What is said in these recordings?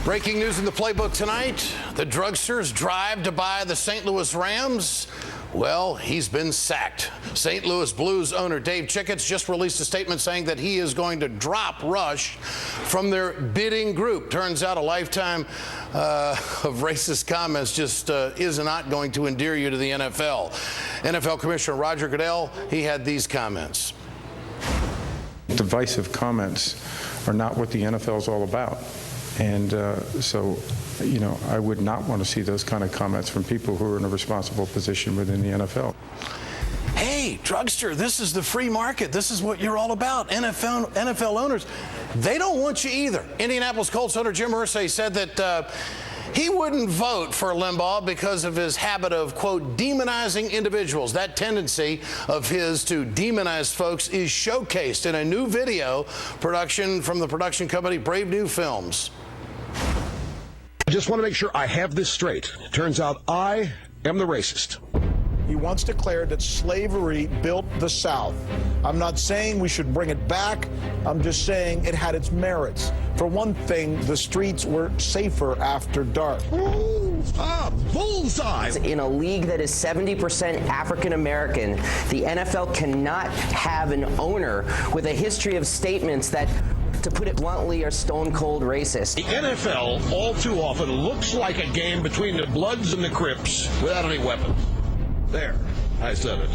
Breaking news in the playbook tonight. The drugster's drive to buy the St. Louis Rams. Well, he's been sacked. St. Louis Blues owner Dave Chicketts just released a statement saying that he is going to drop Rush from their bidding group. Turns out a lifetime of racist comments just is not going to endear you to the NFL. NFL Commissioner Roger Goodell, he had these comments. Divisive comments are not what the NFL is all about. And so, you know, I would not want to see those kind of comments from people who are in a responsible position within the NFL. Hey, drugster, this is the free market. This is what you're all about. NFL owners, they don't want you either. Indianapolis Colts owner Jim Irsay said that he wouldn't vote for Limbaugh because of his habit of, quote, demonizing individuals. That tendency of his to demonize folks is showcased in a new video production from the production company Brave New Films. I just want to make sure I have this straight. Turns out I am the racist. He once declared that slavery built the South. I'm not saying we should bring it back. I'm just saying it had its merits. For one thing, the streets were safer after dark. Bullseye! In a league that is 70% African American, the NFL cannot have an owner with a history of statements that, to put it bluntly, are stone cold racist. The NFL all too often looks like a game between the Bloods and the Crips without any weapons. There, I said it.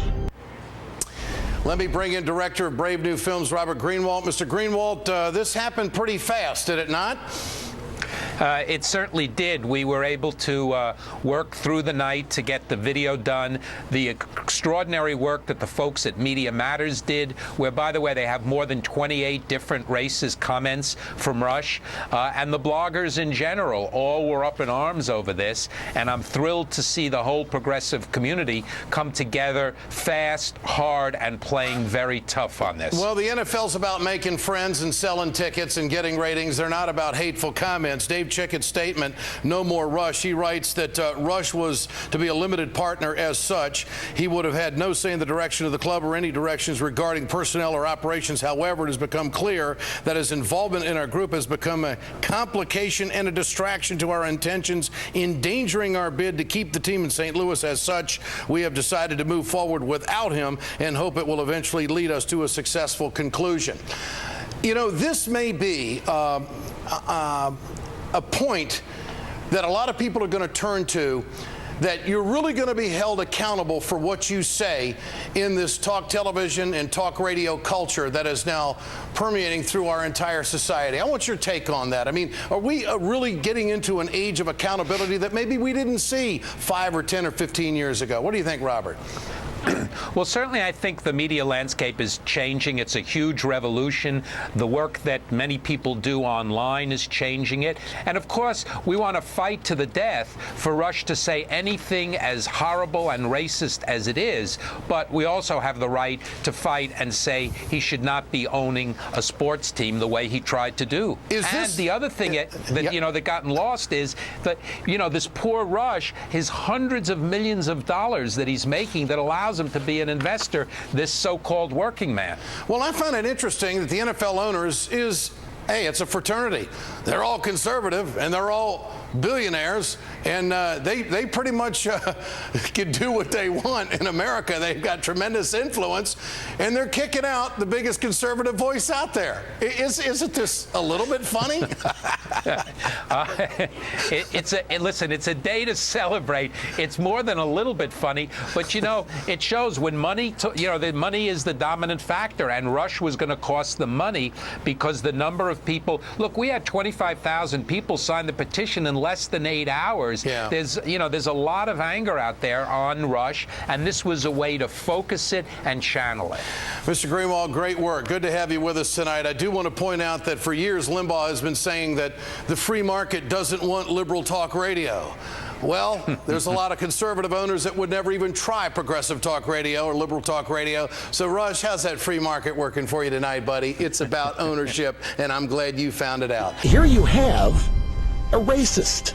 Let me bring in director of Brave New Films, Robert Greenwald. Mr. Greenwald, this happened pretty fast, did it not? It certainly did. We were able to work through the night to get the video done. The extraordinary work that the folks at Media Matters did, where, by the way, they have more than 28 different racist comments from Rush, and the bloggers in general all were up in arms over this, and I'm thrilled to see the whole progressive community come together fast, hard, and playing very tough on this. Well, the NFL's about making friends and selling tickets and getting ratings. They're not about hateful comments. Dave Chicketts' statement, no more Rush. He writes that Rush was to be a limited partner as such. He would have had no say in the direction of the club or any directions regarding personnel or operations. However, it has become clear that his involvement in our group has become a complication and a distraction to our intentions, endangering our bid to keep the team in St. Louis. As such, we have decided to move forward without him and hope it will eventually lead us to a successful conclusion. You know, this may be a point that a lot of people are going to turn to, that you're really going to be held accountable for what you say in this talk television and talk radio culture that is now permeating through our entire society. I want your take on that. I mean, are we really getting into an age of accountability that maybe we didn't see 5 or 10 or 15 years ago? What do you think, Robert? Well, certainly I think the media landscape is changing. It's a huge revolution. The work that many people do online is changing it. And of course, we want to fight to the death for Rush to say anything as horrible and racist as it is. But we also have the right to fight and say he should not be owning a sports team the way he tried to do. And the other thing that, you know, that gotten lost is that, you know, this poor Rush, his hundreds of millions of dollars that he's making that allows him to be an investor, this so-called working man. Well, I find it interesting that the NFL owners is, hey, it's a fraternity. They're all conservative and they're all billionaires, and they pretty much can do what they want in America. They've got tremendous influence, and they're kicking out the biggest conservative voice out there. Isn't this a little bit funny? Listen, it's a day to celebrate. It's more than a little bit funny, but you know, it shows when money, the money is the dominant factor, and Rush was going to cost them money because the number of people. Look, we had 25,000 people sign the petition in less than 8 hours. Yeah. There's a lot of anger out there on Rush, and this was a way to focus it and channel it. Mr. Greenwald, great work. Good to have you with us tonight. I do want to point out that for years Limbaugh has been saying that the free market doesn't want liberal talk radio. Well, there's a lot of conservative owners that would never even try progressive talk radio or liberal talk radio. So, Rush, how's that free market working for you tonight, buddy? It's about ownership, and I'm glad you found it out. Here you have a racist.